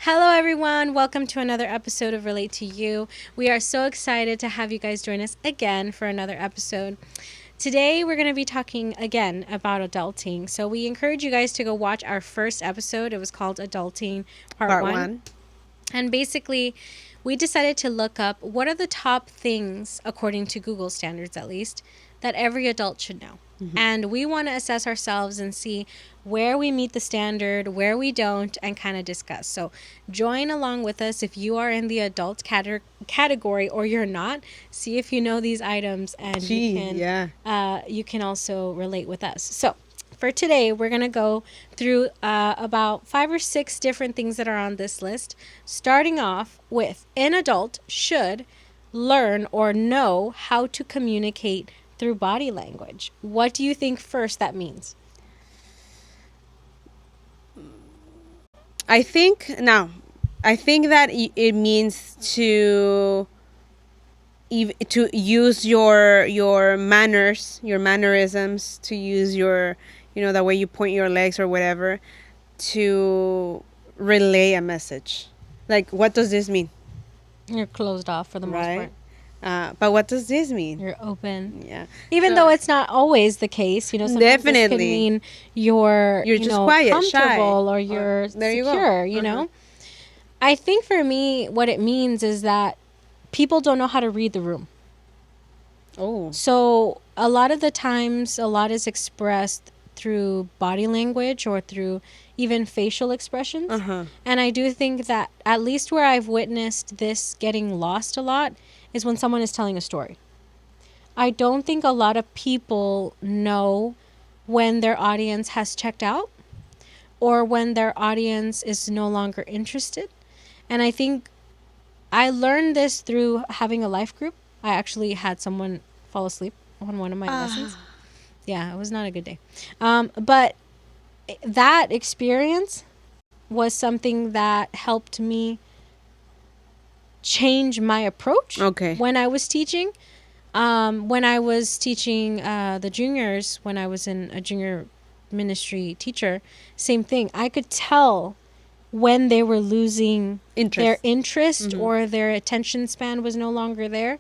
Hello, everyone. Welcome to another episode of Relate to You. We are so excited to have you guys join us again for another episode. Today, we're going to be talking again about adulting. So, we encourage you guys to go watch our first episode. It was called Adulting Part 1. And basically, we decided to look up what are the top things, according to Google standards at least, that every adult should know. And we want to assess ourselves and see where we meet the standard, where we don't, and kind of discuss. So join along with us if you are in the adult category or you're not. See if you know these items and you can also relate with us. So for today, we're going to go through about 5 or 6 different things that are on this list, starting off with an adult should learn or know how to communicate through body language. What do you think first that means? I think that it means to use your manners, your mannerisms, to use your, the way you point your legs or whatever, to relay a message. Like, what does this mean? You're closed off for the most part. But what does this mean? You're open. Yeah. Even though it's not always the case, sometimes Definitely. this could mean you're just quiet, comfortable, shy, or you're there secure, you go. I think for me, what it means is that people don't know how to read the room. Oh. So a lot of the times, a lot is expressed through body language or through even facial expressions. And I do think that at least where I've witnessed this getting lost a lot is when someone is telling a story. I don't think a lot of people know when their audience has checked out or when their audience is no longer interested. And I think I learned this through having a life group. I actually had someone fall asleep on one of my lessons. Yeah, it was not a good day. But that experience was something that helped me change my approach when I was teaching. When I was teaching the juniors, when I was in a junior ministry teacher, same thing. I could tell when they were losing their interest or their attention span was no longer there.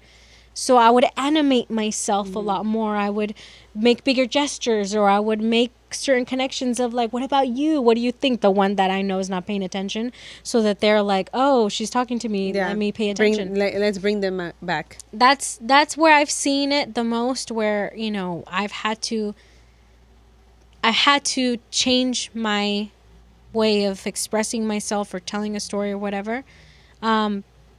So I would animate myself a lot more. I would make bigger gestures, or I would make certain connections of like, what about you? What do you think? The one that I know is not paying attention, so that they're like, oh, she's talking to me. Let me pay attention. Let's bring them back. That's where I've seen it the most, where, I had to change my way of expressing myself or telling a story or whatever,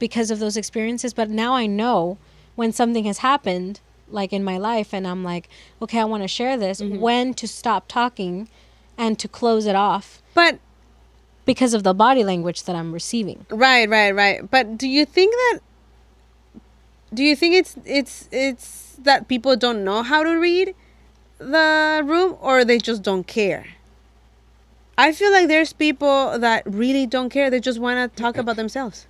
because of those experiences. But now I know when something has happened, like in my life, and I'm like, okay, I want to share this, when to stop talking and to close it off. But because of the body language that I'm receiving. Right. But do you think it's that people don't know how to read the room, or they just don't care? I feel like there's people that really don't care. They just want to talk about themselves.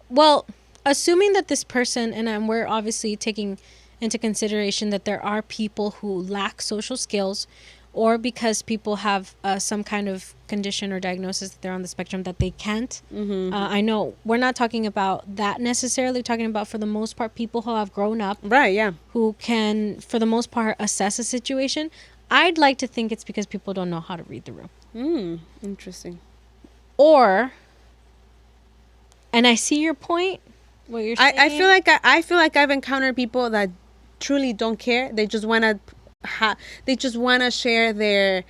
Well, assuming that this person, and we're obviously taking into consideration that there are people who lack social skills, or because people have some kind of condition or diagnosis that they're on the spectrum that they can't. I know we're not talking about that necessarily. We're talking about, for the most part, people who have grown up. Right, yeah. Who can, for the most part, assess a situation. I'd like to think it's because people don't know how to read the room. Interesting. Or, and I see your point, what you're saying. I feel like I've encountered people that truly don't care. They just want to share their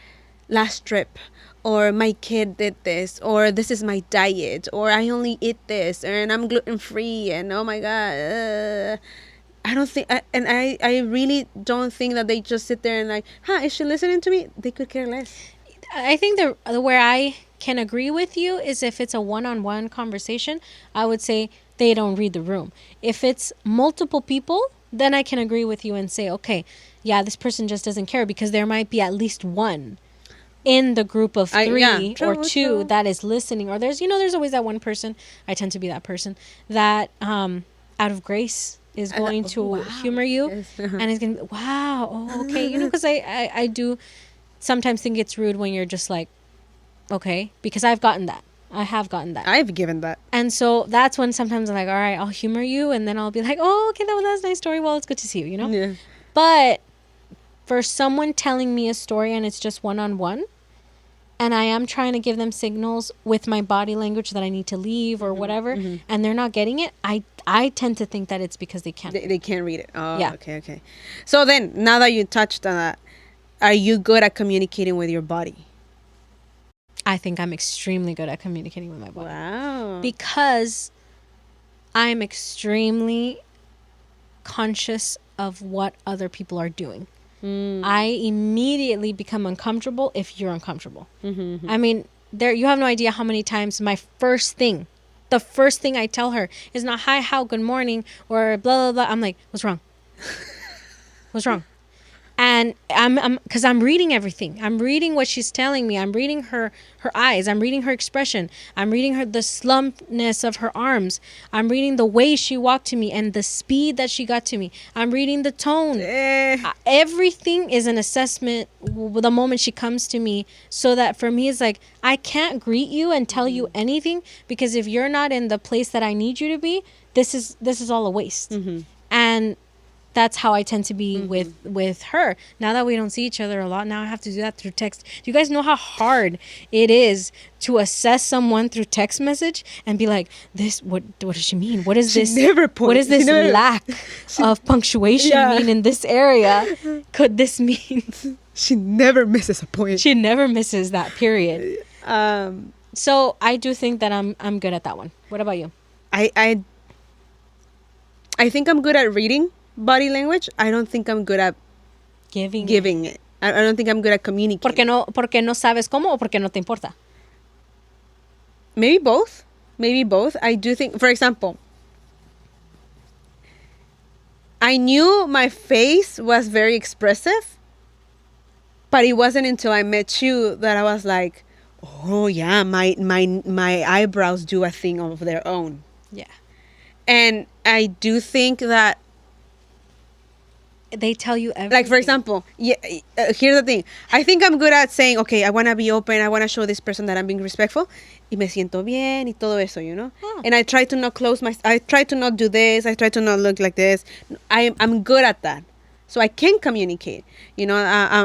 last trip, or my kid did this, or this is my diet, or I only eat this, and I'm gluten free, and oh my god, I don't think, I really don't think that they just sit there and like, is she listening to me? They could care less. I think the where I can agree with you is if it's a one-on-one conversation, I would say they don't read the room. If it's multiple people, then I can agree with you and say, okay, yeah, this person just doesn't care, because there might be at least one in the group of 3 or 2 that is listening. Or there's always that one person, I tend to be that person, that out of grace is going to humor you. Yes. And is going to be, wow, oh, okay. Because I do sometimes think it's rude when you're just like, okay, because I've gotten that. I have gotten that. I've given that. And so that's when sometimes I'm like, all right, I'll humor you. And then I'll be like, oh, okay, that was a nice story. Well, it's good to see you, you know? Yeah. But for someone telling me a story and it's just one-on-one, and I am trying to give them signals with my body language that I need to leave or whatever, and they're not getting it, I tend to think that it's because they can't. They can't read it. Oh, Yeah. okay. So then, now that you touched on that, are you good at communicating with your body? I think I'm extremely good at communicating with my body. Wow. Because I'm extremely conscious of what other people are doing. I immediately become uncomfortable if you're uncomfortable. I mean, you have no idea how many times the first thing I tell her is not hi, how, good morning, or blah, blah, blah. I'm like, what's wrong? What's wrong? And because I'm reading everything. I'm reading what she's telling me. I'm reading her eyes. I'm reading her expression. I'm reading the slumpness of her arms. I'm reading the way she walked to me and the speed that she got to me. I'm reading the tone. Everything is an assessment the moment she comes to me, so that for me it's like, I can't greet you and tell you anything, because if you're not in the place that I need you to be, this is all a waste. And that's how I tend to be with her. Now that we don't see each other a lot, now I have to do that through text. Do you guys know how hard it is to assess someone through text message and be like, what does she mean? What is this? What is this lack of punctuation mean in this area? Could this mean? She never misses a point. She never misses that period. So I do think that I'm good at that one. What about you? I think I'm good at reading body language. I don't think I'm good at giving it. I don't think I'm good at communicating. Porque no sabes cómo, o porque no te importa. Maybe both. I do think, for example, I knew my face was very expressive, but it wasn't until I met you that I was like, oh yeah, my eyebrows do a thing of their own. Yeah. And I do think that they tell you everything. Like, for example, here's the thing. I think I'm good at saying, okay, I want to be open. I want to show this person that I'm being respectful. Y me siento bien y todo eso, you know? Yeah. And I try to not I try to not do this. I try to not look like this. I'm good at that. So I can communicate. You know,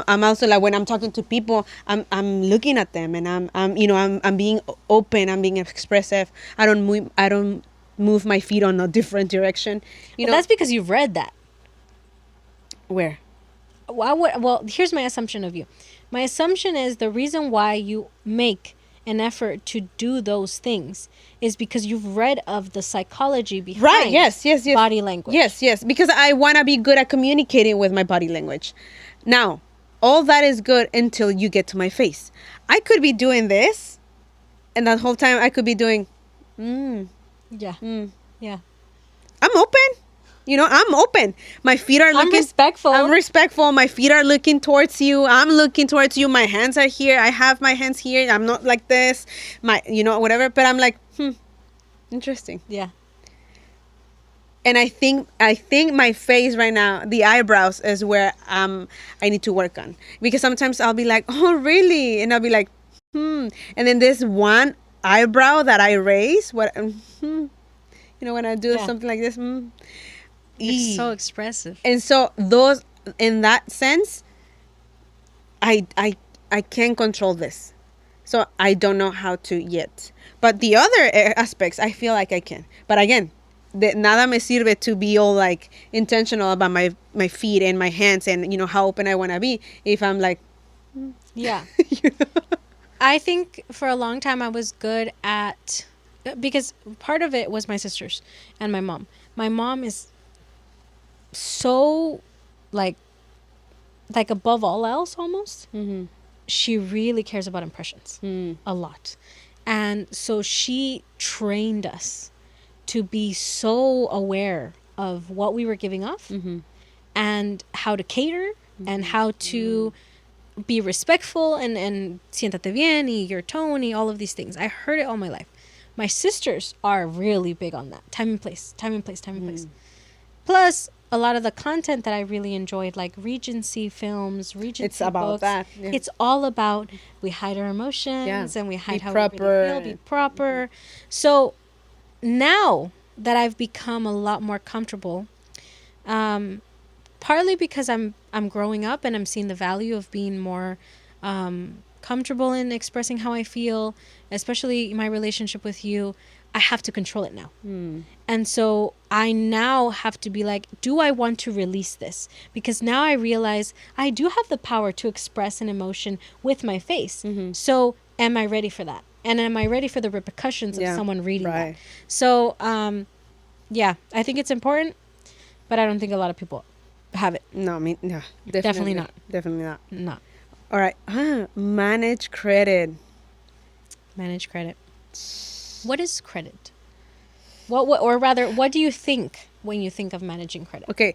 I'm also like, when I'm talking to people, I'm looking at them, and I'm being open. I'm being expressive. I don't move my feet on a different direction. You know, that's because you've read that. Where? Well, here's my assumption of you. My assumption is the reason why you make an effort to do those things is because you've read of the psychology behind yes. body language. Yes, because I want to be good at communicating with my body language. Now, all that is good until you get to my face. I could be doing this, and that whole time I could be doing, Yeah. I'm open. You know, I'm open. My feet are looking... I'm respectful. My feet are looking towards you. I'm looking towards you. My hands are here. I have my hands here. I'm not like this. Whatever. But I'm like, interesting. Yeah. And I think my face right now, the eyebrows, is where I need to work on. Because sometimes I'll be like, oh, really? And I'll be like, And then there's one eyebrow that I raise. When I do something like this, It's so expressive. And so those, in that sense, I can't control this. So I don't know how to yet. But the other aspects, I feel like I can. But again, nada me sirve to be all like intentional about my feet and my hands and, how open I want to be if I'm like... Yeah. I think for a long time I was good at... Because part of it was my sisters and my mom. My mom is so like above all else almost. She really cares about impressions a lot, and so she trained us to be so aware of what we were giving off and how to cater and how to be respectful and siéntate bien y your tone y all of these things. I heard it all my life. My sisters are really big on that. Time and place. Plus, a lot of the content that I really enjoyed, like Regency films, Regency It's about books, that, yeah. it's all about we hide our emotions Yeah. and we hide Be how we really proper. feel, be proper. So now that I've become a lot more comfortable, partly because I'm growing up and I'm seeing the value of being more comfortable in expressing how I feel, especially my relationship with you. I have to control it now. And so I now have to be like, do I want to release this? Because now I realize I do have the power to express an emotion with my face. So am I ready for that? And am I ready for the repercussions of Yeah, someone reading right. that? So, yeah, I think it's important, but I don't think a lot of people have it. No, no, Definitely not. Definitely not. No. All right. Manage credit. Manage credit. What is credit? Or rather, what do you think when you think of managing credit? Okay.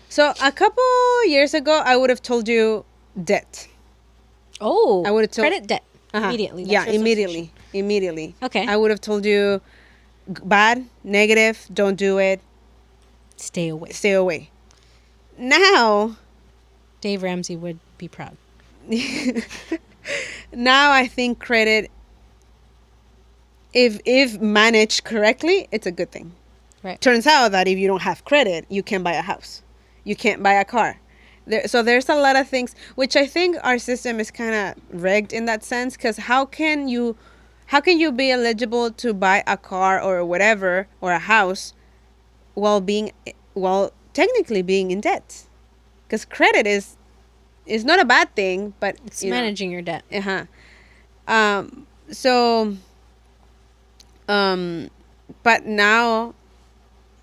So a couple years ago, I would have told you debt. Oh, I would've told- credit debt. Immediately. That's Yeah, your association. immediately. Okay. I would have told you bad, negative, don't do it, Stay away. stay away. Now, Dave Ramsey would be proud. now I think credit, if managed correctly, it's a good thing. Right. Turns out that if you don't have credit, you can't buy a house, you can't buy a car. So there's a lot of things, which I think our system is kind of rigged in that sense. Because how can you be eligible to buy a car or whatever or a house while technically being in debt? Because credit is not a bad thing, but It's managing your debt. So, but now,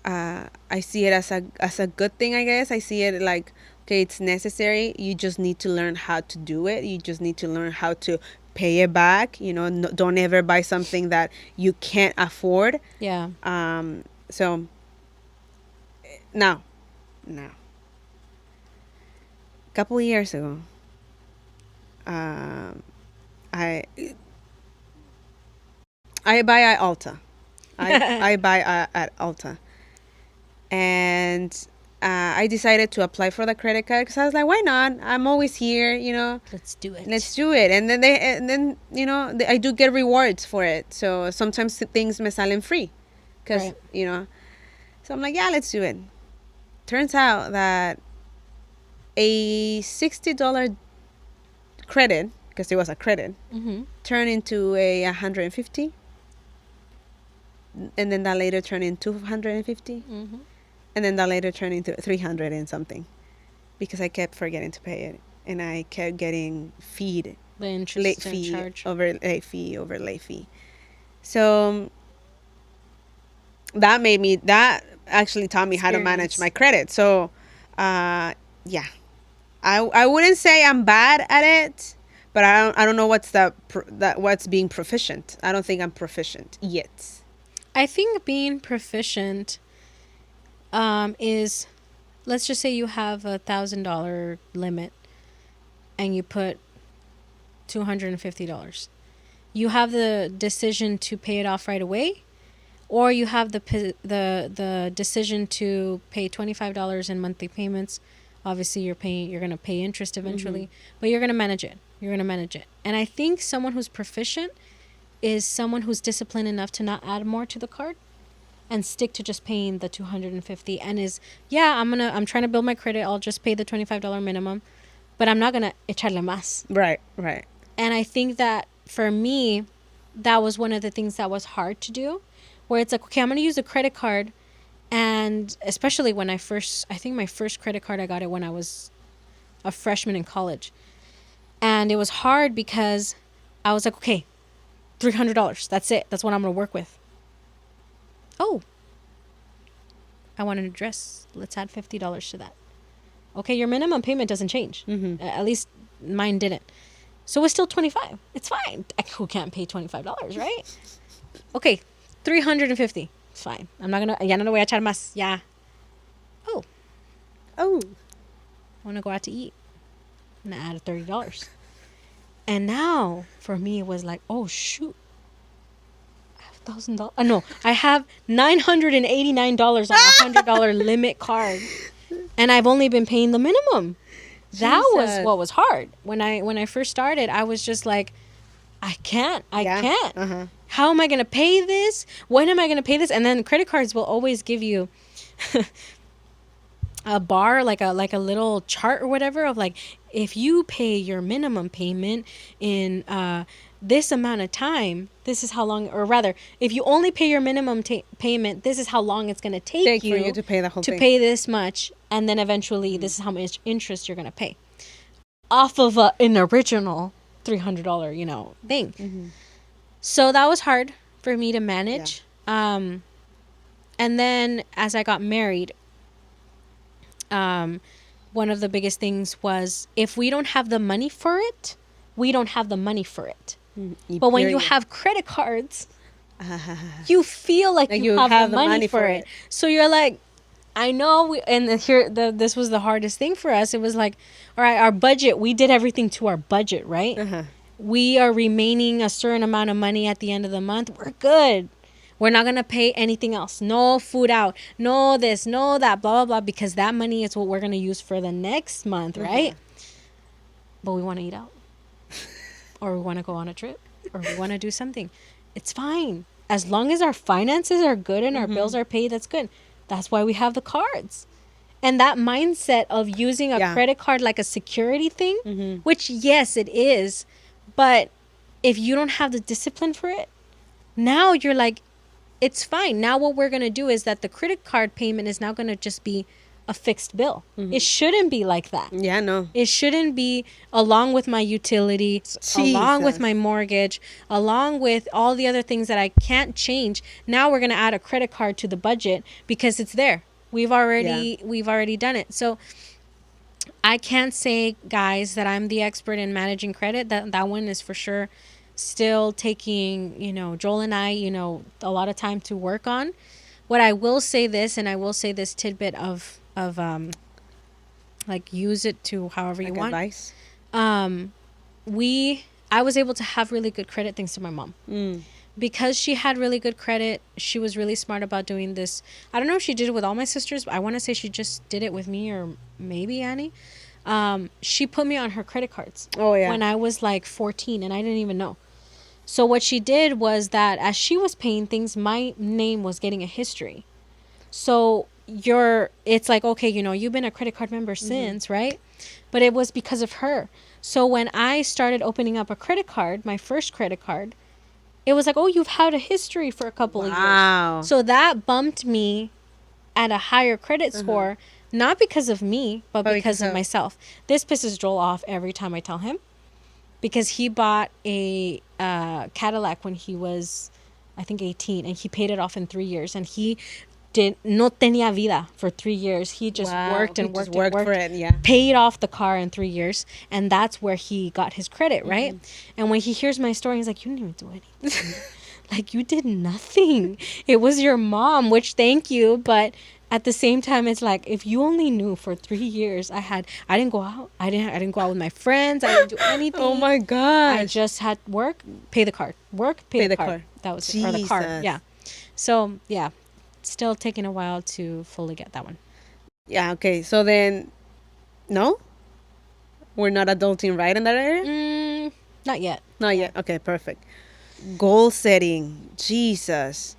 I see it as a good thing. I guess I see it like, okay, it's necessary. You just need to learn how to do it. You just need to learn how to pay it back. Don't ever buy something that you can't afford. Yeah. So now, a couple of years ago, I buy at Ulta. I buy at Ulta, and I decided to apply for the credit card because I was like, why not? I'm always here, Let's do it. Let's do it. And then I do get rewards for it. So sometimes things me salen free, because Right. So I'm like, yeah, let's do it. Turns out that a $60 credit, because it was a credit, Mm-hmm. turned into a 150, and then that later turned into 250, Mm-hmm. and then that later turned into 300 and something, because I kept forgetting to pay it, and I kept getting The interest late and fee charge. over late fee. So that actually taught me how to manage Experience. my credit. So yeah, I wouldn't say I'm bad at it, but I don't know what's being proficient. I don't think I'm proficient yet. I think being proficient is, let's just say you have $1,000 limit and you put $250. You have the decision to pay it off right away, or you have the decision to pay $25 in monthly payments. Obviously, you're going to pay interest eventually, but you're going to manage it. And I think someone who's proficient is someone who's disciplined enough to not add more to the card and stick to just paying the $250, and I'm trying to build my credit. I'll just pay the $25 minimum, but I'm not going to echarle más. Right. And I think that for me, that was one of the things that was hard to do, where it's like, okay, I'm going to use a credit card. And especially when I think my first credit card, I got it when I was a freshman in college. And it was hard because I was like, okay, $300. That's it. That's what I'm going to work with. Oh, I want a new dress. Let's add $50 to that. Okay, your minimum payment doesn't change. At least mine didn't. So it's still $25. It's fine. Who can't pay $25, right? Okay, $350. It's fine. I'm not gonna. Ya no lo voy a echar más. Yeah. Oh, I want to go out to eat. I'm gonna add $30. And now for me it was like, oh shoot, I have $1,000. No, I have $989 on a $100 limit card. And I've only been paying the minimum. That was Jesus. what was hard. When I first started, I was just like, I can't. Uh-huh. How am I going to pay this? When am I going to pay this? And then credit cards will always give you a bar, like a little chart or whatever of like, if you pay your minimum payment in this amount of time, this is how long, or rather, if you only pay your minimum payment, this is how long it's going to take For you to pay the whole to thing. pay this much, and then eventually this is how much interest you're going to pay off of an original $300 thing. Mm-hmm. So that was hard for me to manage. And then as I got married, one of the biggest things was, if we don't have the money for it, we don't have the money for it. But when you have credit cards, you feel like you have the money for it. So you're like, I know. This was the hardest thing for us. It was like, all right, our budget, we did everything to our budget, right? We are remaining a certain amount of money at the end of the month. We're good. We're not going to pay anything else. No food out. No this, no that, blah, blah, blah. Because that money is what we're going to use for the next month, right? But we want to eat out. Or we want to go on a trip. Or we want to do something. It's fine. As long as our finances are good and our bills are paid, that's good. That's why we have the cards. And that mindset of using a credit card like a security thing, which, yes, it is. But if you don't have the discipline for it, now you're like, it's fine. Now what we're going to do is that the credit card payment is now going to just be a fixed bill. It shouldn't be like that. Yeah, no. It shouldn't be along with my utility, along with my mortgage, along with all the other things that I can't change. Now we're going to add a credit card to the budget because it's there. We've already done it. So I can't say, guys, that I'm the expert in managing credit. That one is for sure still taking, Joel and I, a lot of time to work on. What I will say this, and I will say this tidbit of like, use it to however you want. Advice. I was able to have really good credit thanks to my mom. Because she had really good credit, she was really smart about doing this. I don't know if she did it with all my sisters, but I want to say she just did it with me, or maybe Annie. She put me on her credit cards. Oh, yeah. When I was like 14 and I didn't even know. So what she did was that as she was paying things, my name was getting a history. So it's like, okay, you've been a credit card member since, right? But it was because of her. So when I started opening up a credit card, my first credit card, it was like, oh, you've had a history for a couple of years. So that bumped me at a higher credit score, not because of me, but because of myself. This pisses Joel off every time I tell him, because he bought a Cadillac when he was, I think, 18, and he paid it off in 3 years. And he no tenía vida for 3 years. He just worked for it, paid off the car in 3 years, and that's where he got his credit, right? And when he hears my story, he's like, you didn't even do anything. Like, you did nothing. It was your mom, which, thank you, but at the same time, it's like, if you only knew for 3 years, I didn't go out. I didn't go out with my friends. I didn't do anything. Oh my gosh. I just had work, pay the card. Work, pay the card. That was it. Or the card. Yeah. So, yeah. Still taking a while to fully get that one. Yeah, okay. So then, no? We're not adulting right in that area? Not yet. Not yet. Okay, perfect. Goal setting. Jesus.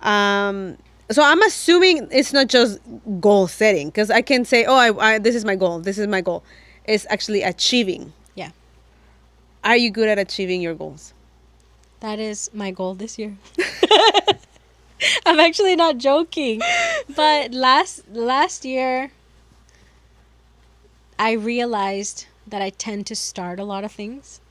So I'm assuming it's not just goal setting, because I can say, oh, this is my goal. This is my goal. It's actually achieving. Yeah. Are you good at achieving your goals? That is my goal this year. I'm actually not joking. But last year, I realized that I tend to start a lot of things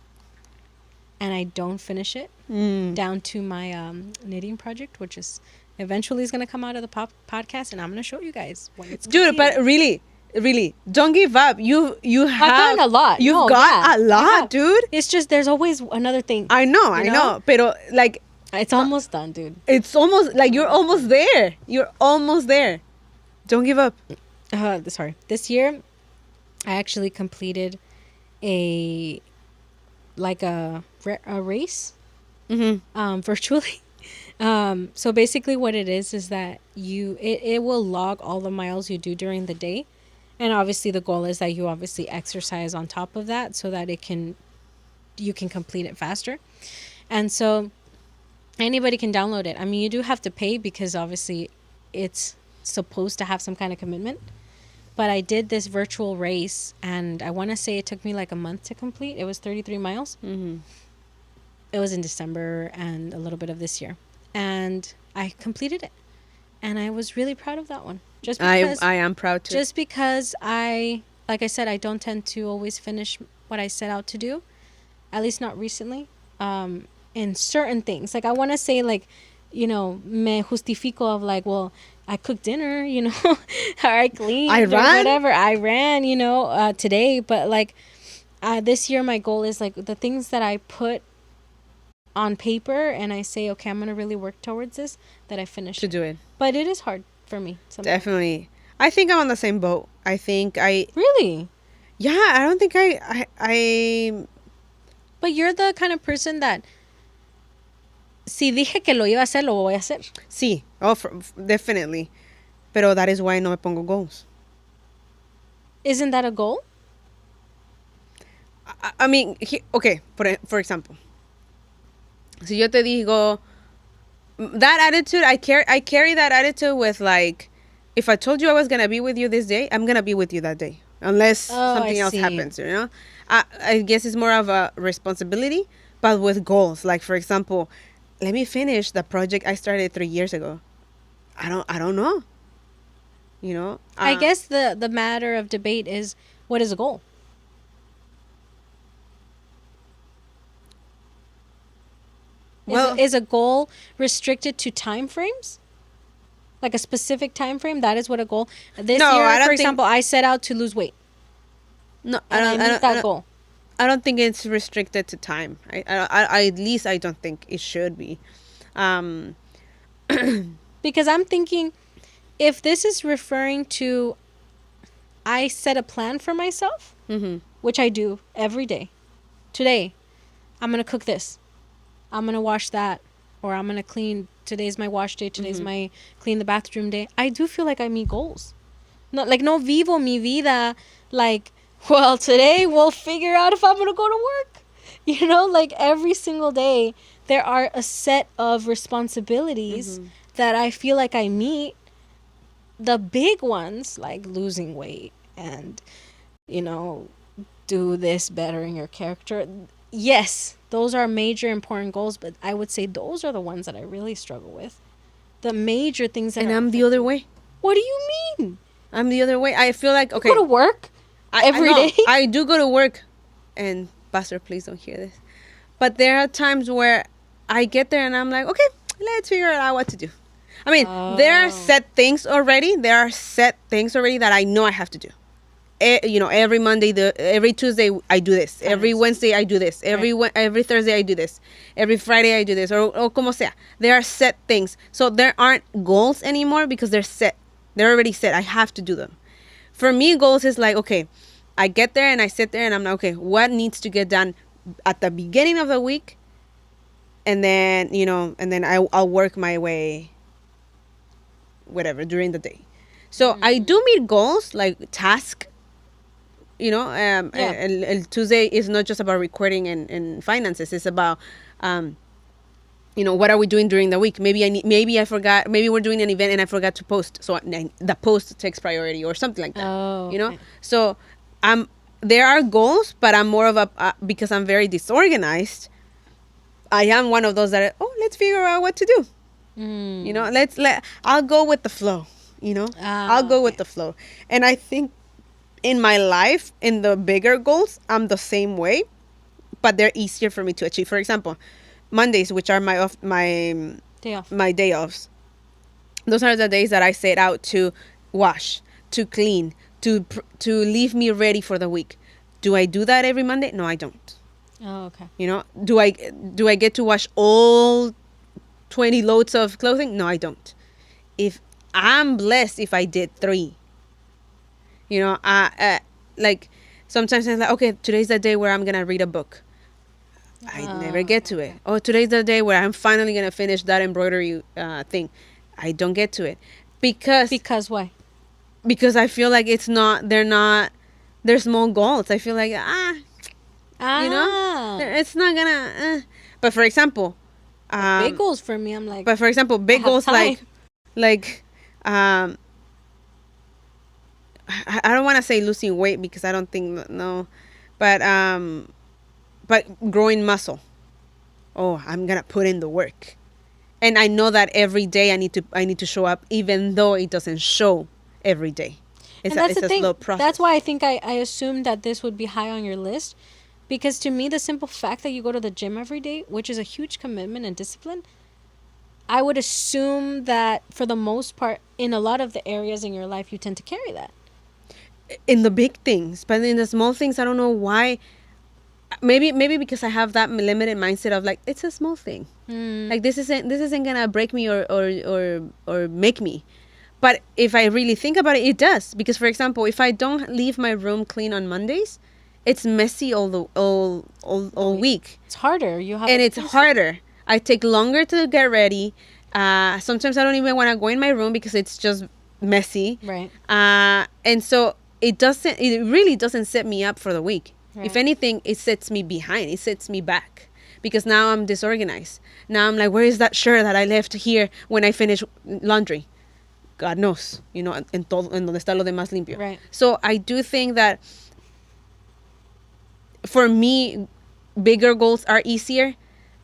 and I don't finish it. Down to my knitting project, which is eventually is going to come out of the podcast, and I'm going to show you guys when it's Dude, completed. but really, don't give up. You have gotten a lot. You've got a lot, dude. It's just there's always another thing. I know. Pero, like, it's almost done, dude. It's almost like you're almost there. You're almost there. Don't give up. Sorry. This year, I actually completed a race, virtually. So basically, what it is that it will log all the miles you do during the day, And obviously the goal is that you obviously exercise on top of that so that you can complete it faster. And so anybody can download it. I mean, you do have to pay because obviously it's supposed to have some kind of commitment. But I did this virtual race, and I want to say it took me like a month to complete. It was 33 miles. Mm-hmm. It was in December and a little bit of this year. And I completed it. And I was really proud of that one. Just because I am proud too. just because like I said, I don't tend to always finish what I set out to do, at least not recently. In certain things, like I want to say, like, you know, me justifico of like, well, I cooked dinner, you know, or I cleaned, I or ran. whatever. I ran, you know, today, but like, this year my goal is like the things that I put on paper and I say, okay, I'm gonna really work towards this, that I finish To do it. But it is hard for me sometimes. Definitely. I think I'm on the same boat. I think Really? yeah, I don't think I But you're the kind of person that si dije que lo iba a hacer, lo voy a hacer. sí. Oh, definitely. Pero that is why no me pongo goals. Isn't that a goal? I mean, okay, for example. Si yo te digo that attitude, I carry that attitude with like, if I told you I was gonna be with you this day, I'm gonna be with you that day, unless something else see. happens. You know, I guess it's more of a responsibility, but with goals. Like for example, let me finish the project I started 3 years ago. I don't know. You know, I guess the matter of debate is, what is a goal? Well, Is a goal restricted to time frames? Like a specific time frame? That is what a goal. This No, year, I don't for think- example, I set out to lose weight, no, and I meet that goal. I don't think it's restricted to time. I at least I don't think it should be. Because I'm thinking, if this is referring to, I set a plan for myself, Mm-hmm. which I do every day. Today, I'm going to cook this. I'm going to wash that. Or I'm going to clean. Today's my wash day. Today's my clean the bathroom day. I do feel like I meet goals. No vivo mi vida. Like, well, today we'll figure out if I'm going to go to work. You know, like every single day, there are a set of responsibilities that I feel like I meet. The big ones, like losing weight and, you know, do this better in your character. Yes, those are major important goals, but I would say those are the ones that I really struggle with. The major things that And are I'm the other way. What do you mean? I'm the other way. I feel like okay. Go to work every no, day? I do go to work, and Pastor, please don't hear this. But there are times where I get there and I'm like, okay, let's figure out what to do. I mean, there are set things already. There are set things already that I know I have to do. You know, every Monday, every Tuesday I do this. Every Wednesday I do this. Every Thursday I do this. Every Friday I do this. Or como sea. There are set things. So there aren't goals anymore because they're set. They're already set. I have to do them. For me, goals is like, okay, I get there and I sit there and I'm like, okay, what needs to get done at the beginning of the week? And then, you know, and then I'll work my way, whatever, during the day. So I do meet goals, like task. You know, el Tuesday is not just about recording and finances. It's about, you know, what are we doing during the week? Maybe I forgot. Maybe we're doing an event and I forgot to post. So the post takes priority or something like that. Oh, you know, okay. so there are goals, but I'm more of a because I'm very disorganized. I am one of those that let's figure out what to do. You know, I'll go with the flow. You know, I'll go with the flow, and I think in my life, in the bigger goals, I'm the same way, but they're easier for me to achieve. For example, Mondays, which are my Day off. my day offs. Those are the days that I set out to wash, to clean, to leave me ready for the week. Do I do that every Monday? No, I don't. Oh, okay. You know, do I get to wash all 20 loads of clothing? No, I don't. If I'm blessed if I did 3. You know, like sometimes I'm like, okay, today's the day where I'm gonna read a book. I never get to it. Oh, today's the day where I'm finally gonna finish that embroidery thing. I don't get to it because Why? because I feel like they're small goals. I feel like, it's not gonna, but for example, big goals for me, I'm like, but for example, big have goals time. like, I don't want to say losing weight because I don't think, no, but growing muscle. Oh, I'm gonna put in the work, and I know that every day I need to show up, even though it doesn't show every day. And that's It's the a thing. slow process. That's why I think I assumed that this would be high on your list. Because to me, the simple fact that you go to the gym every day, which is a huge commitment and discipline, I would assume that for the most part, in a lot of the areas in your life, you tend to carry that. In the big things, but in the small things, I don't know why. Maybe because I have that limited mindset of like, it's a small thing. Like this isn't gonna break me or make me. But if I really think about it, it does. Because for example, if I don't leave my room clean on Mondays, it's messy all week. It's harder. You have And it's harder. I take longer to get ready. Sometimes I don't even want to go in my room because it's just messy. Right. And so it really doesn't set me up for the week. Right. If anything, it sets me behind. It sets me back because now I'm disorganized. Now I'm like, where is that shirt that I left here when I finished laundry? God knows, en donde está lo demás limpio. Right. So I do think that for me, bigger goals are easier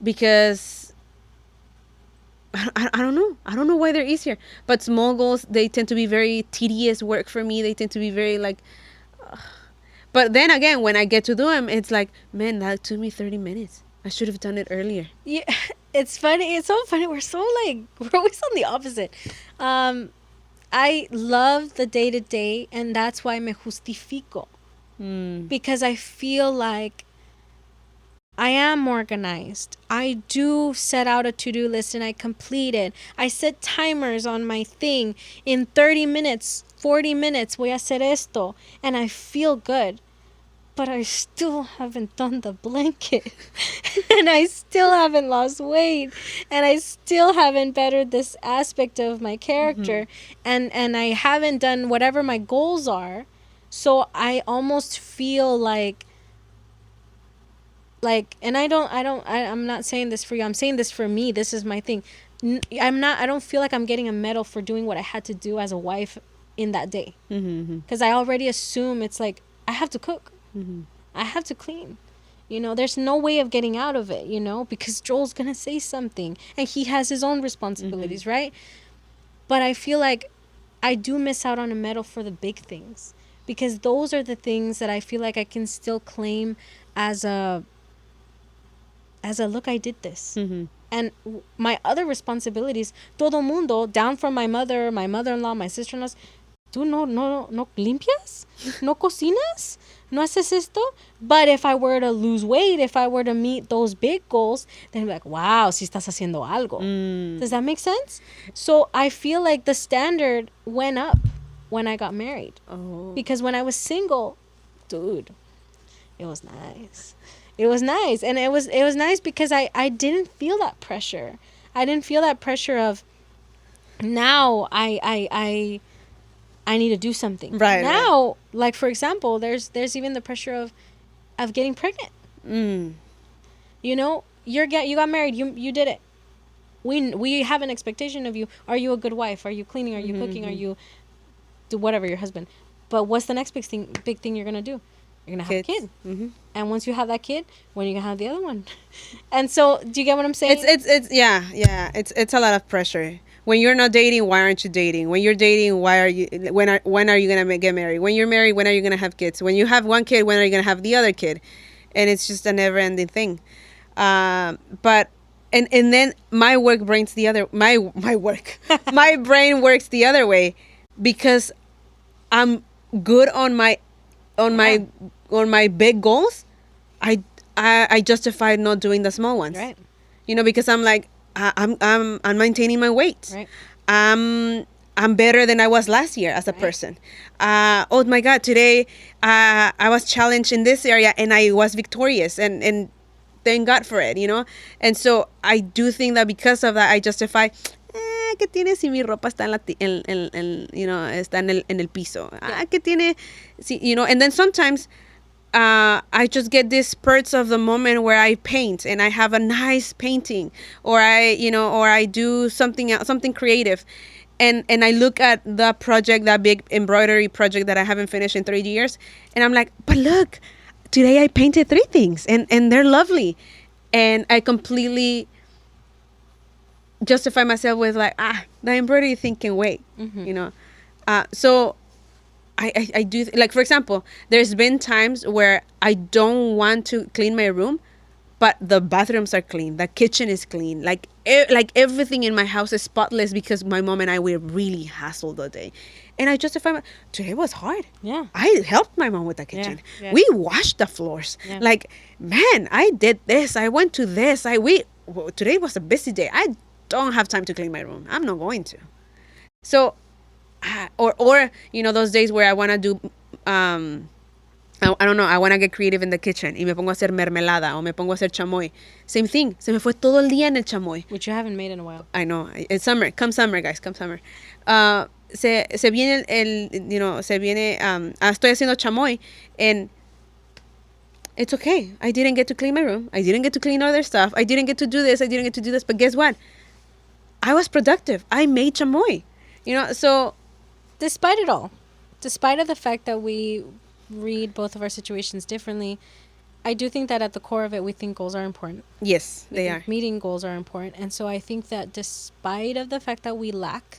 because I don't know. I don't know why they're easier. But small goals, they tend to be very tedious work for me. They tend to be very like... But then again, when I get to do them, it's like, man, that took me 30 minutes. I should have done it earlier. Yeah, it's funny. It's so funny. We're always on the opposite. I love the day to day, and that's why me justifico. Because I feel like I am organized. I do set out a to-do list and I complete it. I set timers on my thing. In 30 minutes, 40 minutes, voy a hacer esto. And I feel good. But I still haven't done the blanket. And I still haven't lost weight. And I still haven't bettered this aspect of my character. And I haven't done whatever my goals are. So I almost feel like, and I'm not saying this for you. I'm saying this for me. This is my thing. I don't feel like I'm getting a medal for doing what I had to do as a wife in that day. Because I already assume it's like, I have to cook. I have to clean. There's no way of getting out of it, because Joel's going to say something and he has his own responsibilities, right? But I feel like I do miss out on a medal for the big things, because those are the things that I feel like I can still claim as a look, I did this. And my other responsibilities, todo mundo, down from my mother-in-law, my sister-in-law, tú no limpias, no cocinas, no haces esto. But if I were to lose weight, if I were to meet those big goals, then I'd be like, wow, si estás haciendo algo. Does that make sense? So I feel like the standard went up when I got married. Because when I was single, dude, it was nice. It was nice. And it was nice because I didn't feel that pressure. I didn't feel that pressure of, now I need to do something. Right. Now, like for example, there's even the pressure of getting pregnant. You got married, you did it. We have an expectation of you. Are you a good wife? Are you cleaning? Are you cooking? Are you do whatever, your husband? But what's the next big thing you're gonna do? You're gonna have a kid. And once you have that kid, when are you gonna have the other one? And so, do you get what I'm saying? It's a lot of pressure. When you're not dating, why aren't you dating? When you're dating, when are you gonna get married? When you're married, when are you gonna have kids? When you have one kid, when are you gonna have the other kid? And it's just a never ending thing. But then my work brings the other my work. My brain works the other way, because I'm good on my big goals. I justify not doing the small ones. Right. Because I'm like, I'm maintaining my weight. Right. I'm better than I was last year as a person. Oh my God, today I was challenged in this area and I was victorious, and thank God for it, And so I do think that because of that, I justify, ¿qué tiene si mi ropa está está en el piso? ¿Qué tiene? Si, and then sometimes I just get these spurts of the moment where I paint and I have a nice painting, or I do something else, something creative. And I look at the project, that big embroidery project that I haven't finished in 3 years, and I'm like, but look, today I painted 3 things, and they're lovely. And I completely justify myself with like, the embroidery thing can wait, So I do, like, for example, there's been times where I don't want to clean my room, but the bathrooms are clean, the kitchen is clean, like everything in my house is spotless because my mom and I were really hassled all day. And I justify today was hard. Yeah. I helped my mom with the kitchen. Yeah. We washed the floors. Yeah. Like, man, I did this. I went to this. Today was a busy day. I don't have time to clean my room. I'm not going to. So, or those days where I want to do, I don't know, I want to get creative in the kitchen y me pongo a hacer mermelada o me pongo a hacer chamoy. Same thing. Se me fue todo el día en el chamoy. Which you haven't made in a while. I know. It's summer. Come summer, guys. Come summer. Se viene estoy haciendo chamoy, and it's okay. I didn't get to clean my room. I didn't get to clean other stuff. I didn't get to do this. I didn't get to do this. But guess what? I was productive. I made chamoy. So Despite it all, despite of the fact that we read both of our situations differently, I do think that at the core of it, we think goals are important. Yes, they are. Meeting goals are important. And so I think that despite of the fact that we lack,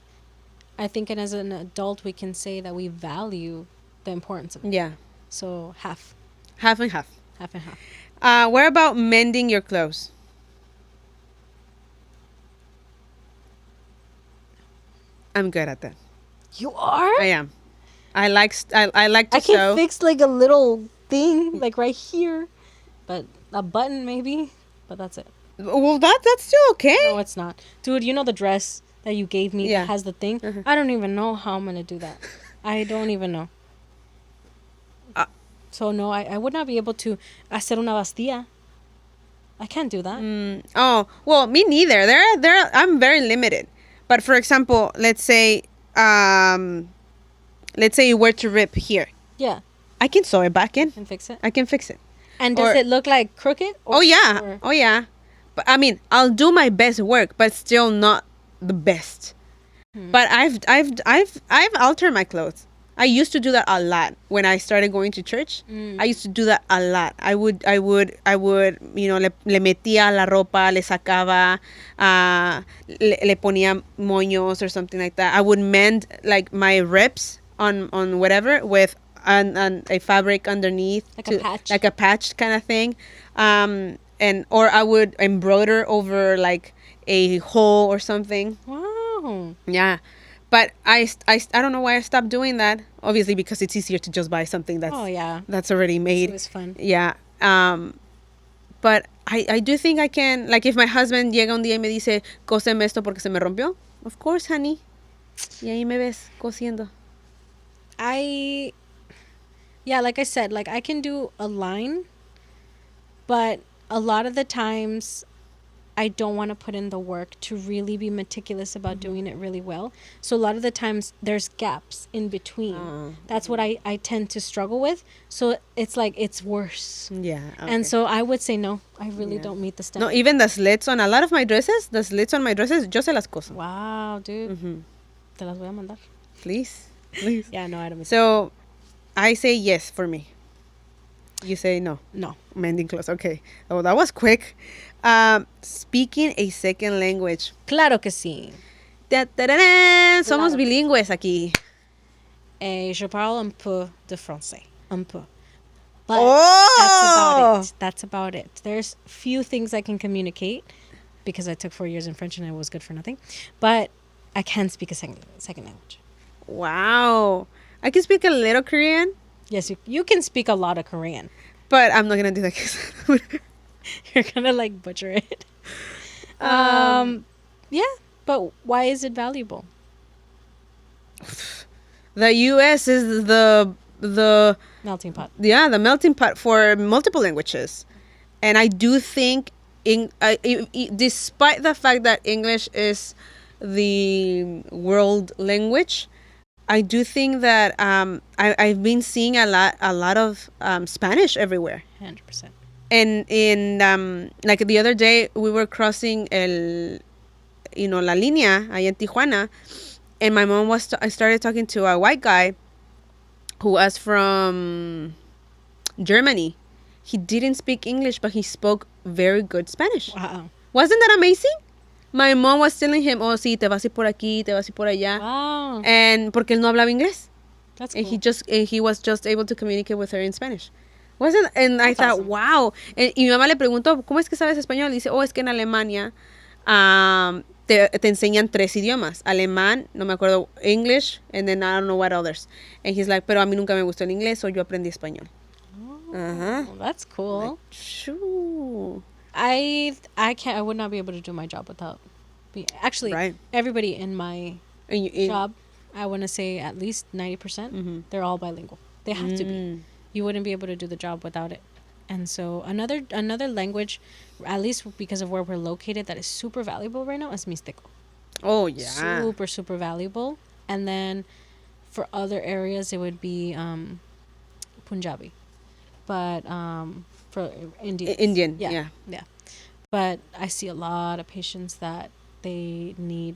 I think and as an adult, we can say that we value the importance of it. Yeah. So half. Half and half. Half and half. What about mending your clothes? I'm good at that. You are? I am. I like to I sew. can fix like a little thing, like right here, but a button maybe, but that's it. Well, that's still okay. No, it's not. Dude, the dress that you gave me that has the thing? I don't even know how I'm going to do that. I don't even know. So, no, I would not be able to hacer una bastilla. I can't do that. Oh, well, me neither. I'm very limited. But for example, let's say you were to rip here. Yeah. I can sew it back in. And fix it. I can fix it. And does it look like crooked? Oh yeah. But I mean, I'll do my best work, but still not the best. But I've altered my clothes. I used to do that a lot when I started going to church. I used to do that a lot. I would, le metía la ropa, le sacaba, le ponía moños or something like that. I would mend like my rips on whatever with a fabric underneath, like a patch kind of thing, or I would embroider over like a hole or something. Wow. Yeah. But I don't know why I stopped doing that. Obviously, because it's easier to just buy something that's already made. It was fun. Yeah. But I do think I can, like, if my husband llega un día y me dice, cóseme esto porque se me rompió. Of course, honey. Y ahí me ves cosiendo. Like I said, like I can do a line, but a lot of the times I don't want to put in the work to really be meticulous about doing it really well. So a lot of the times there's gaps in between. That's what I tend to struggle with. So it's like it's worse. Yeah. Okay. And so I would say no, I really don't meet the standard. No, even the slits on a lot of my dresses, yo se las coso. Wow, dude. Te las voy a mandar. Please. Yeah, no, I don't. So I say yes for me. You say no. No. Mending clothes. Okay. Oh, that was quick. Speaking a second language. Claro que sí. Somos bilingües aquí. Je parle un peu de français. Un peu. But that's about it. There's few things I can communicate because I took 4 years in French and I was good for nothing. But I can speak a second language. Wow. I can speak a little Korean. Yes, you can speak a lot of Korean. But I'm not going to do that because you're going to like butcher it. Yeah, but why is it valuable? The U.S. is the melting pot. Yeah, the melting pot for multiple languages. And I do think, despite the fact that English is the world language, I do think that I've been seeing a lot of Spanish everywhere. 100%. And in like the other day, we were crossing la línea allá en Tijuana, and my mom I started talking to a white guy who was from Germany. He didn't speak English, but he spoke very good Spanish. Wow. Wasn't that amazing? My mom was telling him, oh, sí, te vas a ir por aquí, te vas a ir por allá. Wow. And porque él no hablaba inglés. That's And cool. he was just able to communicate with her in Spanish. Wasn't, and I That's thought, awesome. wow. Y mi mamá le preguntó, ¿cómo es que sabes español? Dice, oh, es que en Alemania te enseñan 3 idiomas. Alemán, no me acuerdo, English, and then I don't know what others. And he's like, pero a mí nunca me gustó el inglés, o yo aprendí español. Oh, that's cool. Shoo. I would not be able to do my job without actually Right. everybody in my And you, job, I want to say at least 90%, they're all bilingual. They have to be. You wouldn't be able to do the job without it. And so another language, at least because of where we're located, that is super valuable right now is Mixteco. Oh, yeah. Super valuable. And then for other areas, it would be Punjabi. But for Indian. Indian, yeah. But I see a lot of patients that they need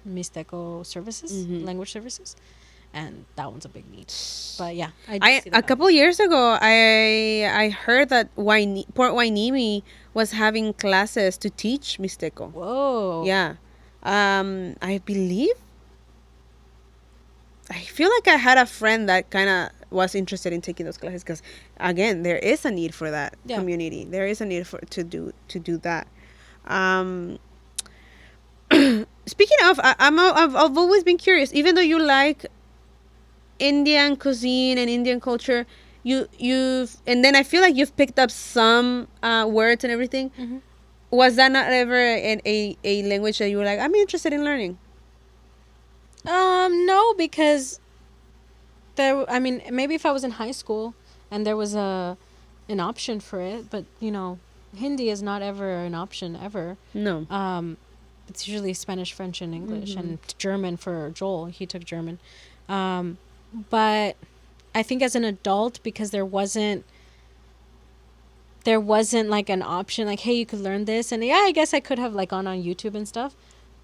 Mixteco services, language services, and that one's a big need. But yeah, I see A that. couple years ago, I heard that Port Hueneme was having classes to teach Mixteco. Whoa. Yeah. I believe. I feel like I had a friend that kind of was interested in taking those classes because, again, there is a need for that community. There is a need to do that. Speaking of, I've always been curious. Even though you like Indian cuisine and Indian culture, and then I feel like you've picked up some words and everything. Mm-hmm. Was that not ever a language that you were like, I'm interested in learning? No, because maybe if I was in high school and there was an option for it, but Hindi is not ever an option ever. No. It's usually Spanish, French, and English, and German for Joel. He took German. But I think as an adult, because there wasn't like an option, like, hey, you could learn this, and yeah, I guess I could have like gone on YouTube and stuff,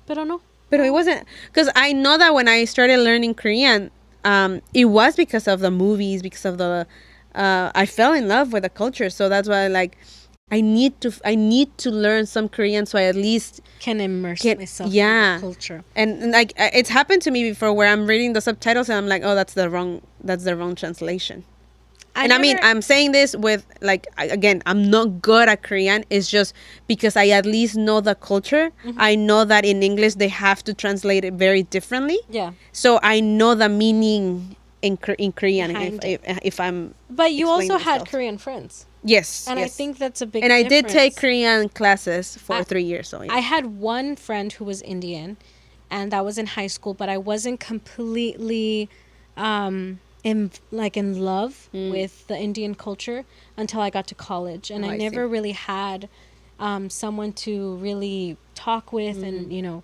but I don't know. But it wasn't, because I know that when I started learning Korean, it was because of the movies, because of the I fell in love with the culture, so that's why I need to learn some Korean so I at least can immerse myself in the culture. And like it's happened to me before where I'm reading the subtitles and I'm like, oh, that's the wrong translation. I'm saying this with again, I'm not good at Korean. It's just because I at least know the culture. I know that in English they have to translate it very differently. Yeah. So I know the meaning in Korean if I'm. But you also had Korean friends. Yes. And yes. I think that's a big And difference. I did take Korean classes for 3 years. So yeah. I had one friend who was Indian, and that was in high school, but I wasn't completely in love with the Indian culture until I got to college. And I never really had someone to really talk with. And,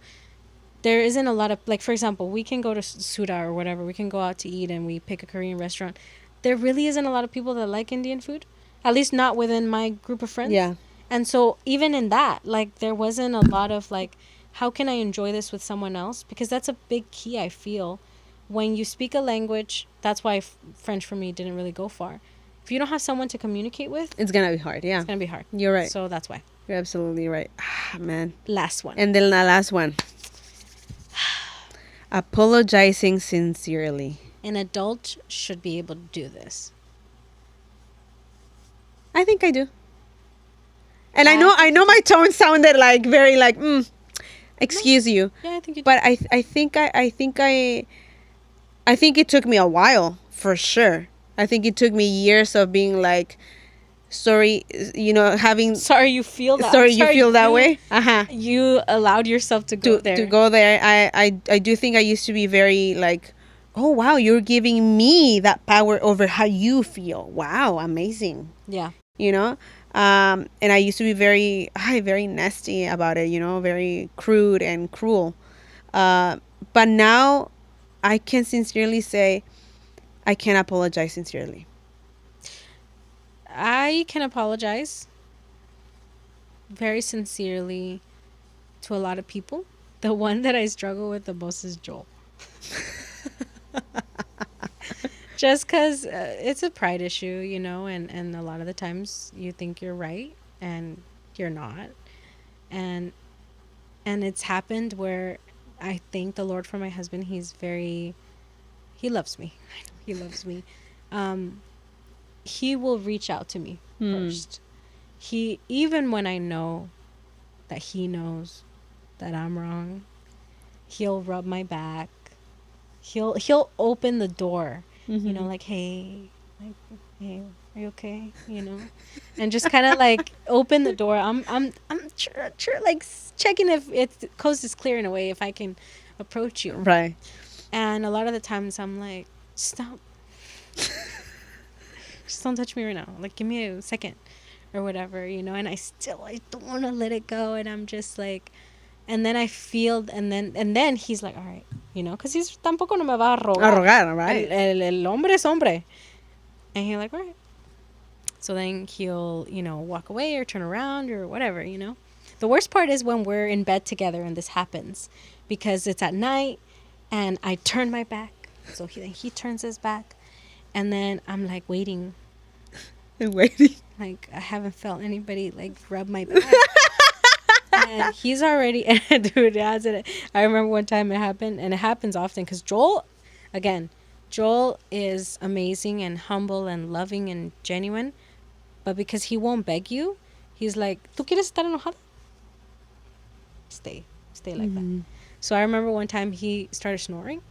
there isn't a lot of, like, for example, we can go to Suda or whatever. We can go out to eat and we pick a Korean restaurant. There really isn't a lot of people that like Indian food. At least not within my group of friends. Yeah. And so even in that, like, there wasn't a lot of, like, how can I enjoy this with someone else? Because that's a big key, I feel. When you speak a language, that's why French for me didn't really go far. If you don't have someone to communicate with, it's going to be hard, yeah. It's going to be hard. You're right. So that's why. You're absolutely right. Ah, man. Last one. And then the last one. Apologizing sincerely. An adult should be able to do this. I think I do. And I know my tone sounded like very excuse you. Yeah, I think you do. But I think it took me a while, for sure. I think it took me years of being like, sorry, having... Sorry you feel that. Sorry you feel that way? Uh-huh. You allowed yourself to go there. To go there. I do think I used to be very like, oh, wow, you're giving me that power over how you feel. Wow, amazing. Yeah. And I used to be very nasty about it, very crude and cruel. But now I can sincerely say I can apologize sincerely. I can apologize very sincerely to a lot of people. The one that I struggle with the most is Joel. Just because it's a pride issue, you know, and a lot of the times you think you're right and you're not. And it's happened where I thank the Lord for my husband. He loves me. He loves me. He will reach out to me first. He, even when I know that he knows that I'm wrong, he'll rub my back. He'll open the door, you know, like, hey, are you okay? You know, and just kind of like open the door. I'm sure, like checking if the coast is clear in a way, if I can approach you. Right. And a lot of the times I'm like, stop. Just don't touch me right now. Like, give me a second or whatever, you know. And I don't want to let it go. And I'm just like, and then I feel, and then he's like, all right, you know, because he's tampoco no me va a rogar. Right. El hombre es hombre. And he's like, all right. So then he'll, you know, walk away or turn around or whatever, you know. The worst part is when we're in bed together and this happens, because it's at night and I turn my back. So he turns his back. And then I'm like waiting. Waiting. Like, I haven't felt anybody like rub my back. And he's already, dude, I remember one time it happened, and it happens often because Joel is amazing and humble and loving and genuine. But because he won't beg you, he's like, ¿Tú quieres estar enojada? Stay like that. So I remember one time he started snoring.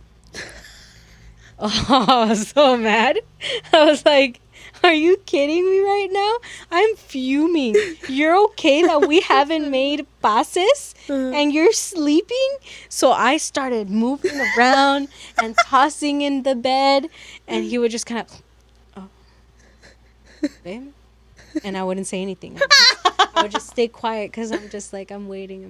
Oh, I was so mad. I was like, are you kidding me right now? I'm fuming. You're okay that we haven't made pases and you're sleeping? So I started moving around and tossing in the bed, and he would just kind of, oh, babe? And I wouldn't say anything. I would just stay quiet because I'm just like, I'm waiting.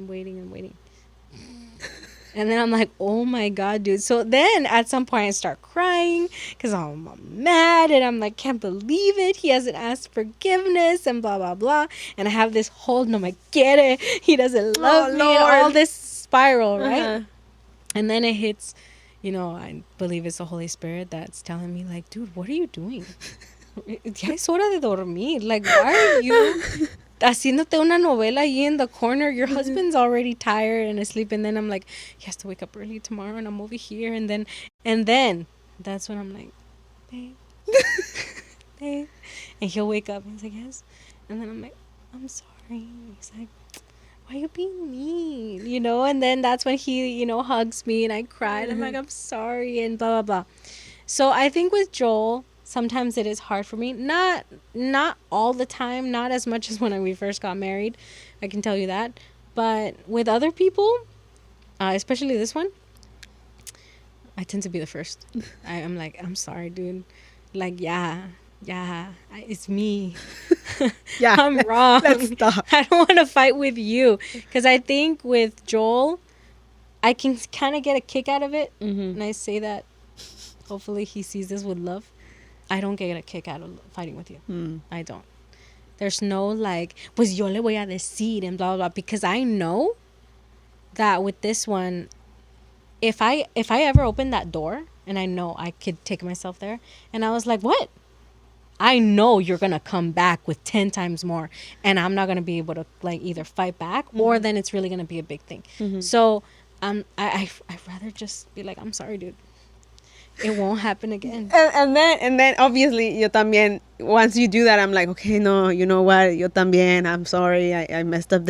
And then I'm like, oh my God, dude. So then at some point I start crying because I'm mad and I'm like, can't believe it. He hasn't asked forgiveness and blah, blah, blah. And I have this whole, no me quiere. He doesn't love me. And all this spiral, right? And then it hits, you know, I believe it's the Holy Spirit that's telling me like, dude, what are you doing? Ya es hora de dormir. Like, why are you haciéndote una novela ahí in the corner? Your husband's already tired and asleep. And then I'm like, he has to wake up early tomorrow and I'm over here. And then that's when I'm like, babe, babe. And he'll wake up and he's like, yes. And then I'm like, I'm sorry. And he's like, why are you being mean? You know? And then that's when he, you know, hugs me and I cry. And I'm like, I'm sorry and blah, blah, blah. So I think with Joel, sometimes it is hard for me. Not all the time. Not as much as when we first got married. I can tell you that. But with other people, especially this one, I tend to be the first. I'm like, I'm sorry, dude. Like, yeah, it's me. Yeah, I'm wrong. Let's stop. I don't want to fight with you. Because I think with Joel, I can kind of get a kick out of it. And I say that, hopefully he sees this with love. I don't get a kick out of fighting with you. I don't. There's no like, pues yo le voy a decir and blah, blah, blah. Because I know that with this one, if I ever open that door and I know I could take myself there, and I was like, what? I know you're going to come back with 10 times more, and I'm not going to be able to like either fight back or then it's really going to be a big thing. So I'd rather just be like, I'm sorry, dude. It won't happen again. And then obviously yo también, once you do that, I'm like, okay, no, you know what, yo también, I'm sorry, I messed up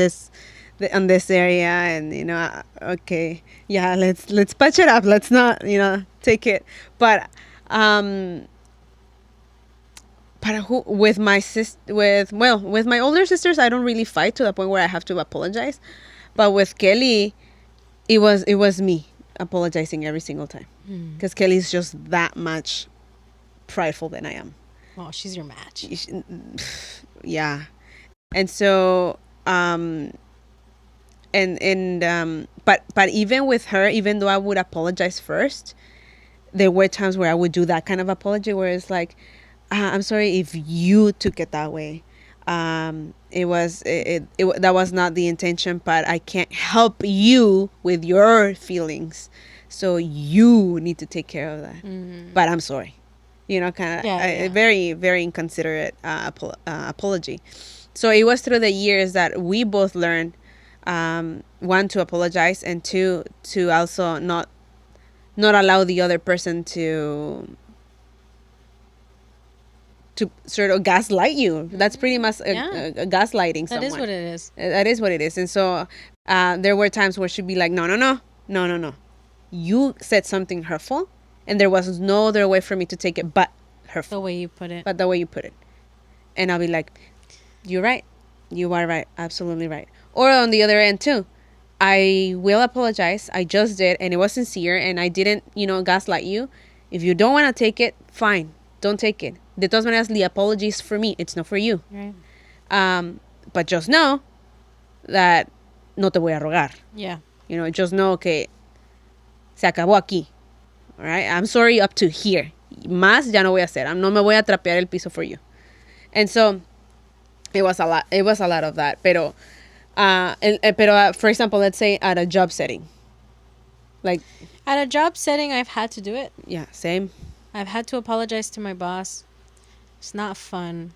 on this area, and you know, okay, yeah, let's patch it up, let's not, you know, take it. But with my with my older sisters, I don't really fight to the point where I have to apologize. But with Kelly, it was me apologizing every single time, because Kelly's just that much prideful than I am. Oh, she's your match. Yeah. And so But even with her, even though I would apologize first, there were times where I would do that kind of apology where it's like, I'm sorry if you took it that way. That was not the intention, but I can't help you with your feelings, so you need to take care of that. But I'm sorry, kind of Yeah. very, very inconsiderate apology. So it was through the years that we both learned, one, to apologize, and two, to also not allow the other person to sort of gaslight you. That's pretty much a gaslighting That someone. is what it is. That is what it is. And so there were times where she'd be like, no. You said something hurtful, and there was no other way for me to take it but hurtful. The way you put it. But the way you put it. And I'll be like, you're right. You are right. Absolutely right. Or on the other end, too. I will apologize. I just did, and it was sincere, and I didn't, gaslight you. If you don't want to take it, fine. Don't take it. De todas maneras, the apology is for me. It's not for you. Right. But just know that no te voy a rogar. Yeah. Just know que se acabó aquí. All right? I'm sorry up to here. Más ya no voy a hacer. No me voy a trapear el piso for you. And so it was a lot. It was a lot of that. Pero for example, let's say at a job setting. Like, at a job setting, I've had to do it. Yeah, same. I've had to apologize to my boss. It's not fun.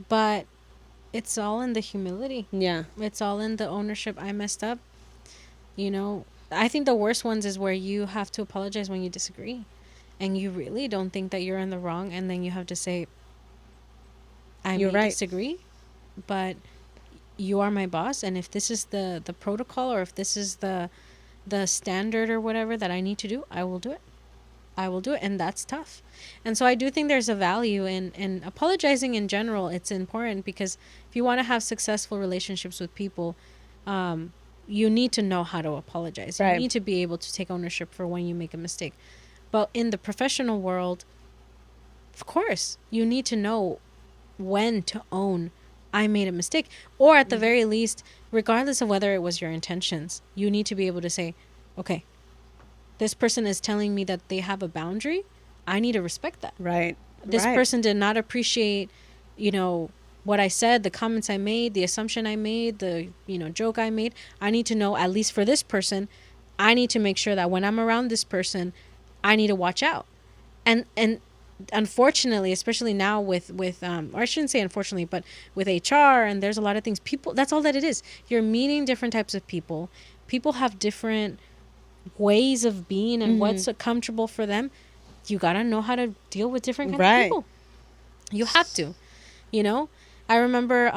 But it's all in the humility. Yeah. It's all in the ownership. I messed up. I think the worst ones is where you have to apologize when you disagree. And you really don't think that you're in the wrong. And then you have to say, I may disagree, but you are my boss. And if this is the protocol, or if this is the standard or whatever that I need to do, I will do it. And that's tough. And so I do think there's a value in apologizing in general. It's important because if you want to have successful relationships with people, you need to know how to apologize. Right. You need to be able to take ownership for when you make a mistake. But in the professional world, of course, you need to know when to own I made a mistake. Or at the very least, regardless of whether it was your intentions, you need to be able to say, okay, this person is telling me that they have a boundary. I need to respect that. Right. This person did not appreciate, what I said, the comments I made, the assumption I made, the, joke I made. I need to know, at least for this person, I need to make sure that when I'm around this person, I need to watch out. And unfortunately, especially now with or I shouldn't say unfortunately, but with HR, and there's a lot of things, people, that's all that it is. You're meeting different types of people. People have different ways of being and what's comfortable for them. You gotta know how to deal with different kinds of people. You have to. I remember,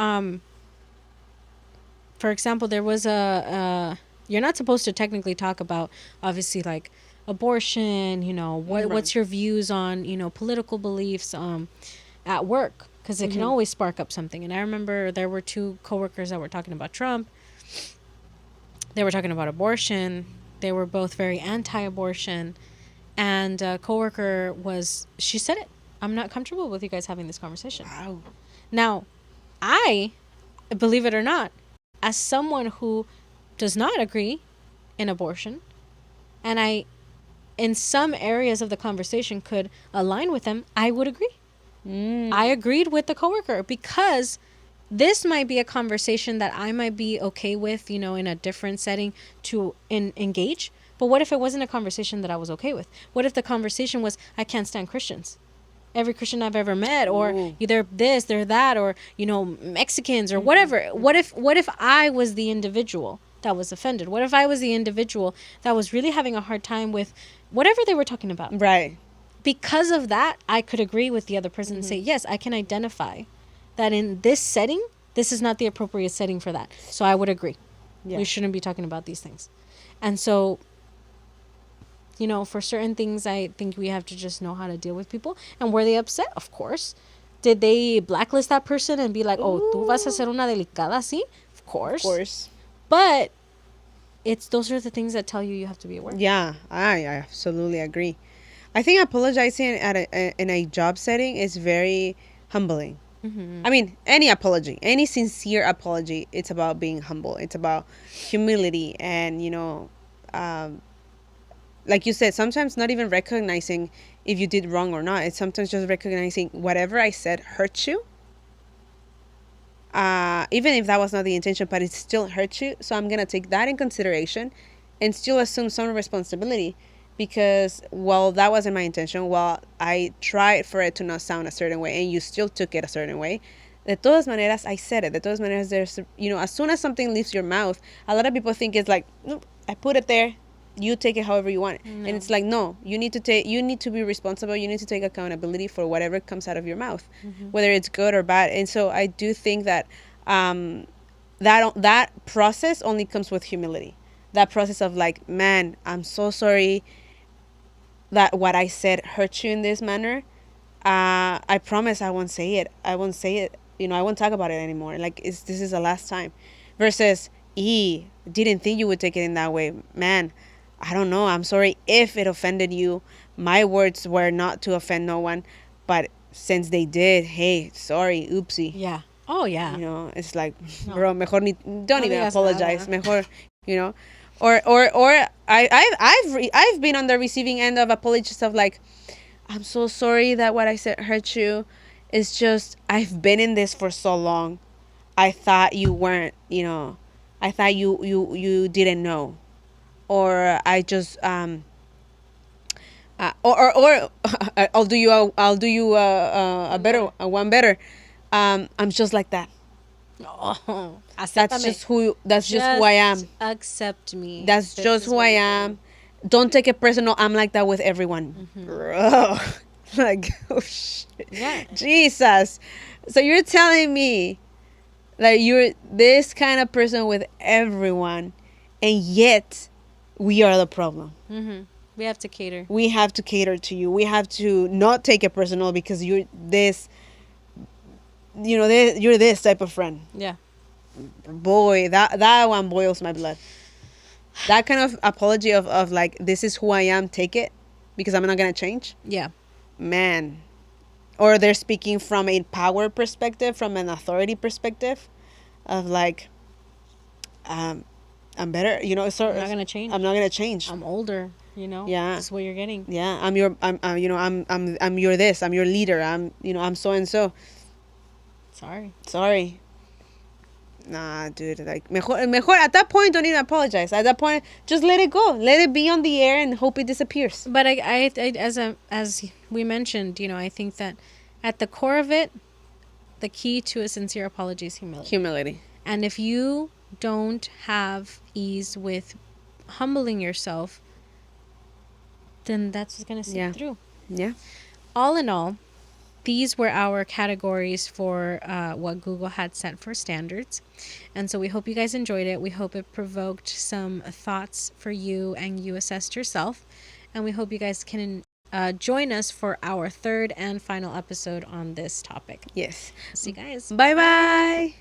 for example, there was you're not supposed to technically talk about, obviously, like abortion, what's your views on, political beliefs at work, because it can always spark up something. And I remember there were two coworkers that were talking about Trump. They were talking about abortion. They were both very anti-abortion. And a coworker she said it, I'm not comfortable with you guys having this conversation. Wow. Now, I, believe it or not, as someone who does not agree in abortion, and I, in some areas of the conversation, could align with them, I would agree. I agreed with the coworker because this might be a conversation that I might be okay with, in a different setting to engage. But what if it wasn't a conversation that I was okay with? What if the conversation was, I can't stand Christians? Every Christian I've ever met, or they're this, they're that, or, Mexicans or whatever. What if I was the individual that was offended? What if I was the individual that was really having a hard time with whatever they were talking about? Right. Because of that, I could agree with the other person and say, yes, I can identify that in this setting, this is not the appropriate setting for that. So I would agree. Yeah. We shouldn't be talking about these things. And so, for certain things, I think we have to just know how to deal with people. And were they upset? Of course. Did they blacklist that person and be like, oh, tú vas a ser una delicada así? Of course. Of course. But those are the things that tell you have to be aware. Yeah, I absolutely agree. I think apologizing in a job setting is very humbling. I mean, any apology, any sincere apology, it's about being humble. It's about humility and, um, like you said, sometimes not even recognizing if you did wrong or not. It's sometimes just recognizing whatever I said hurt you. Even if that was not the intention, but it still hurt you. So I'm going to take that in consideration and still assume some responsibility because, well, that wasn't my intention. Well, I tried for it to not sound a certain way and you still took it a certain way. De todas maneras, I said it. De todas maneras, there's, as soon as something leaves your mouth, a lot of people think it's like, nope, I put it there. You take it however you want. And it's like, no, you need to be responsible. You need to take accountability for whatever comes out of your mouth, whether it's good or bad. And so I do think that that process only comes with humility. That process of like, man, I'm so sorry that what I said hurt you in this manner. I promise I won't say it. I won't say it. I won't talk about it anymore. Like, this is the last time. Versus, didn't think you would take it in that way. Man, I don't know. I'm sorry if it offended you. My words were not to offend no one. But since they did, hey, sorry, oopsie. Yeah. Oh, yeah. It's like, bro, mejor don't even digas apologize. nada. Mejor, or I've been on the receiving end of apologies of like, I'm so sorry that what I said hurt you. It's just I've been in this for so long. I thought you weren't, I thought you didn't know, or I just or I'll do you a better one better. I'm just like that. Oh, That's acéptame. just who I am. Accept me. That's This just is who what I you're am. Don't take it personal. I'm like that with everyone. Bro. Like, oh shit. Yeah. Jesus. So you're telling me that you're this kind of person with everyone, and yet we are the problem. Mm-hmm. We have to cater. We have to cater to you. We have to not take it personal because you're this, you're this type of friend. Yeah. Boy, that one boils my blood. That kind of apology of like, this is who I am, take it, because I'm not going to change. Yeah. Man. Or they're speaking from a power perspective, from an authority perspective of like, I'm better, so I'm not gonna change. I'm not going to change. I'm older. Yeah. That's what you're getting. Yeah, I'm your this, I'm your leader. I'm so and so. Sorry. Sorry. Nah, dude. Like, mejor at that point, don't even apologize. At that point, just let it go. Let it be on the air and hope it disappears. But I as we mentioned, I think that at the core of it, the key to a sincere apology is humility. Humility. And if you don't have ease with humbling yourself, then that's going to seep through. Yeah. All in all, these were our categories for what Google had set for standards. And so we hope you guys enjoyed it. We hope it provoked some thoughts for you and you assessed yourself. And we hope you guys can join us for our third and final episode on this topic. Yes. See you guys. Bye-bye.